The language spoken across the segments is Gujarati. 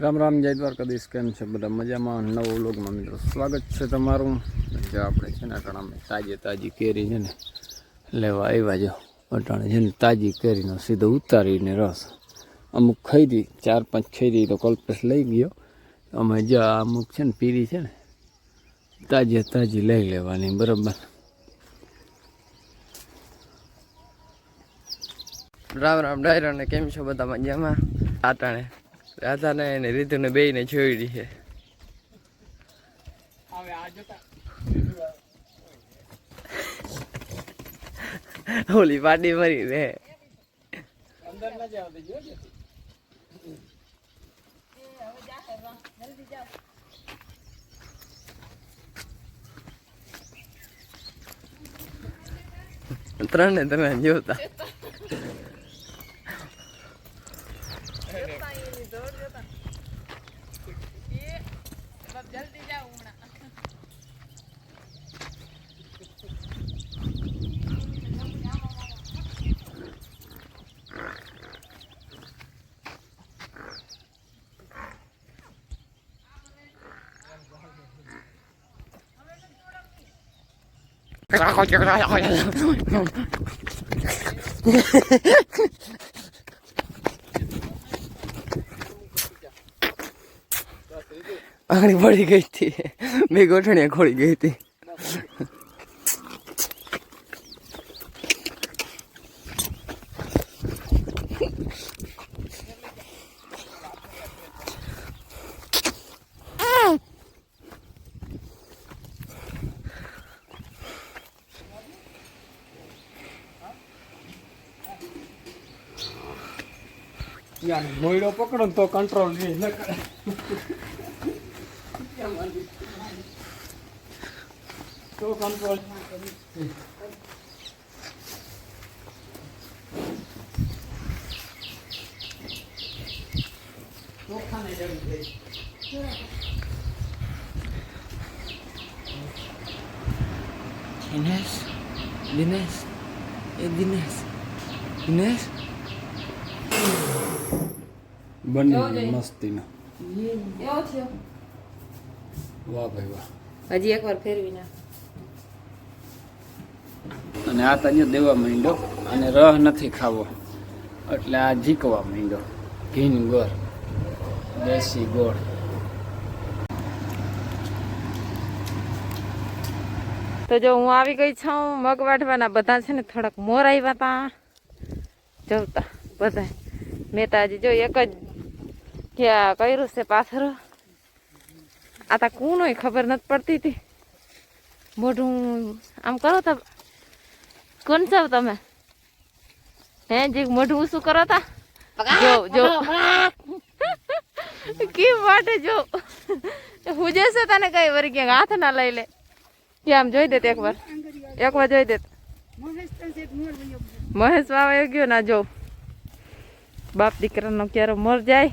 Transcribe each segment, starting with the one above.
રામ રામ, જય દ્વારકાધીશ. કેમ છે બધા? મજામાં? નવો વ્લોગમાં મિત્રો સ્વાગત છે તમારું. જો આપણે છે ને અટાણે તાજી કેરી છે ને લેવા આવ્યા. જો અટાણે છે ને તાજી કેરીનો સીધો ઉતારીને રસ અમુક ખાઈ દી, 4-5 ખાઈ દી તો કલ્પેશ લઈ ગયો. અમે જો અમુક છે ને પીરી છે ને તાજી લઈ લેવાની, બરાબર. રામ રામ ડાયરો ને કેમ છો બધા? મજામાં? આટાણે રાધાને એને રીતુને બેયને છોડી છે. ઓલી પાટી મરી રે ત્રણે તમે જોતા આંગળી પડી ગઈ હતી, બે ગોઠણીયા ખોળી ગઈ હતી. મોયડો પકડો તો કંટ્રોલ રહે. તો કંટ્રોલ દિનેશ બંને મસ્તીના. વાહ ભાઈ વાહ. હજી એકવાર ફેરવી નાખ. અને આ તને દેવા માંડ્યો અને રહ નથી ખાવો એટલે આ જીકવા માંડ્યો. ઘીન ગોળ, દેશી ગોળ. તો જો હું આવી ગઈ છું મગ વાઢવાના. બધા છે ને થોડાક મોર આવ્યા હતા જોતા બધા. મેં તો હજી જો એક જ ક્યાં કર્યું છે પાથરો. આ તા કોણ હોય ખબર નથી પડતી હતી. મોઢું આમ કરો તો કોણ છો તમે? હે જી મોઢું ઊંચું કરો તા જો જો કેમ વાટે જો હું જશે તને કઈ વરી ક્યાંક હાથ ના લઈ લે. કે આમ જોઈ દે એકવાર જોઈ દે. મહેશ વાવ ગયો ના જો બાપ દીકરાનો ક્યારે મોર જાય.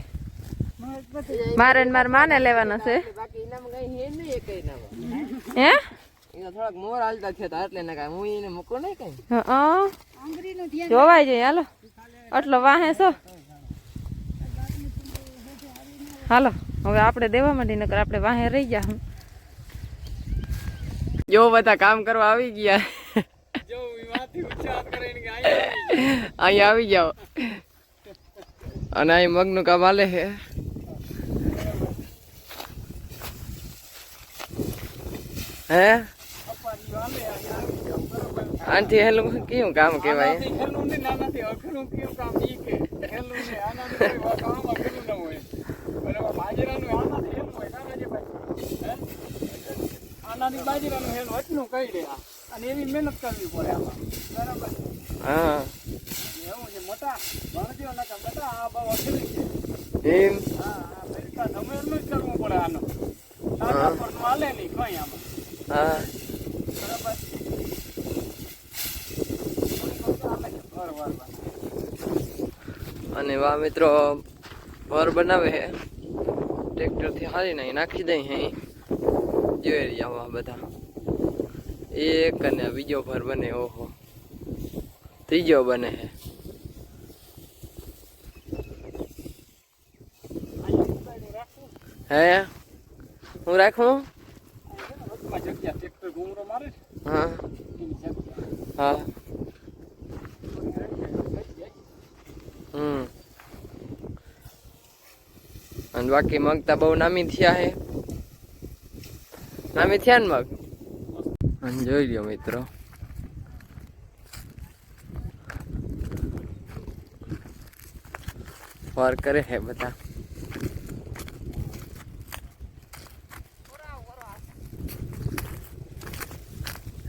મારે ને મારા માને લેવાનો છે. હે થોડાક મોર હાલતા થયા એટલે ને કાંઈ હું એને મૂકો નહીં કઈ. જોવાય જાય. હાલો આટલો વાહે છો. હાલો હવે આપણે દેવા માંડી નકર આપણે વાહે રહી ગયા. હું જો બધા કામ કરવા આવી ગયા. અહીં આવી જાઓ. અને અહીં મગનું કામ હાલે છે. હે આનથી હેલું કેવું કામ કેવાય? બાજરાનું હેલું એટલું કહી દે અને એવી મહેનત કરવી પડે આમાં, બરાબર. હા એવું છે મોટા ભણજો નકા બેટા આ બહુ અઘરી છે. એમ હા અમેરિકા તમે એટલું જ કરવું પડે આનો. નાના પર નું હાલે નહીં કઈ આમાં. હા બરાબર. અને વાહ મિત્રો ભર બનાવે છે ટ્રેક્ટર થી. હારી નહીં નાખી દઈ હે જોઈ રહ્યા બધા. એક અને બીજો ભર બને. ઓહો ત્રીજો બને છે. હે હું રાખું જગ્યા ટ્રેક્ટર ઘૂમરો મારે ને, હા એની જગ્યા. હા અને બાકી મગ તો બહુ નામી થયા હે નામી થયા ને મગ અને જોઈ લ્યો મિત્રો વાર કરે હે બધા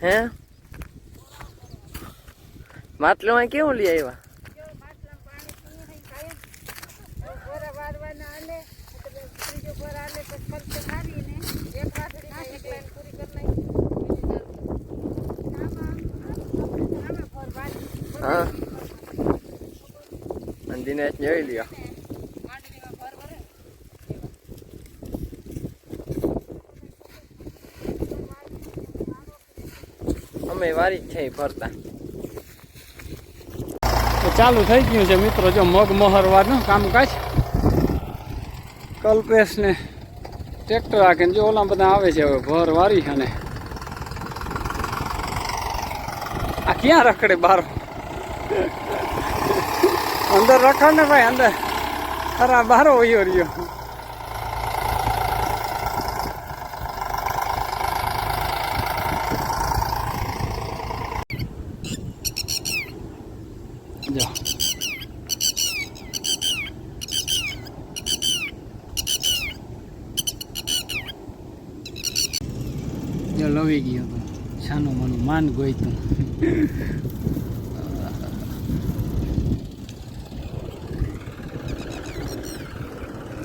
હે માટલું કેવું લઈ આવ્યા હા અને દિનેશ જોઈ લ્યો અમે વારી જ છે ફરતા તો ચાલુ થઈ ગયું છે મિત્રો જો મગ મોહરવાનું કામકાજ કલ્પેશ ને ટ્રેક્ટર રાખીને જો ઓલા બધા આવે છે હવે ભર વારી અને આ ક્યાં રખડે બાર અંદર રખડ ને ભાઈ અંદર ખરા બારો વયો રહ્યો જો જો લવી ગયો તો છાનું મનું માન ગોઈ તું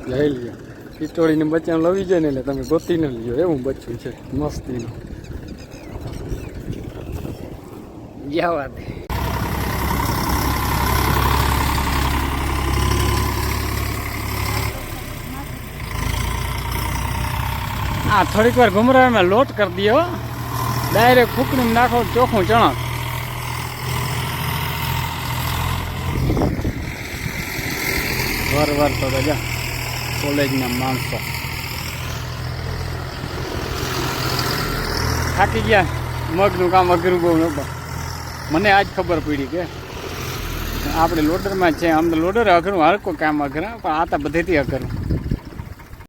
લઈ લ્યો ટીટોળીને બચ્ચાને લવી જાય ને એટલે તમે ગોતી ન લ્યો એવું બચ્ચું છે મસ્તીનું જવા દે હા થોડીક વાર ઘુમરામાં લોટ કરી દો ડાયરેક્ટ ફૂકડીમાં નાખો ચોખ્ખું ચણક વાર તો રજા કોલેજના માણસો થાકી ગયા મગનું કામ અઘરું બહુ નહોતું મને આજ ખબર પડી કે આપણે લોડરમાં છે આમ તો લોડર અઘરું હર કોઈ કામ અઘરા પણ આ તો બધેથી અઘરું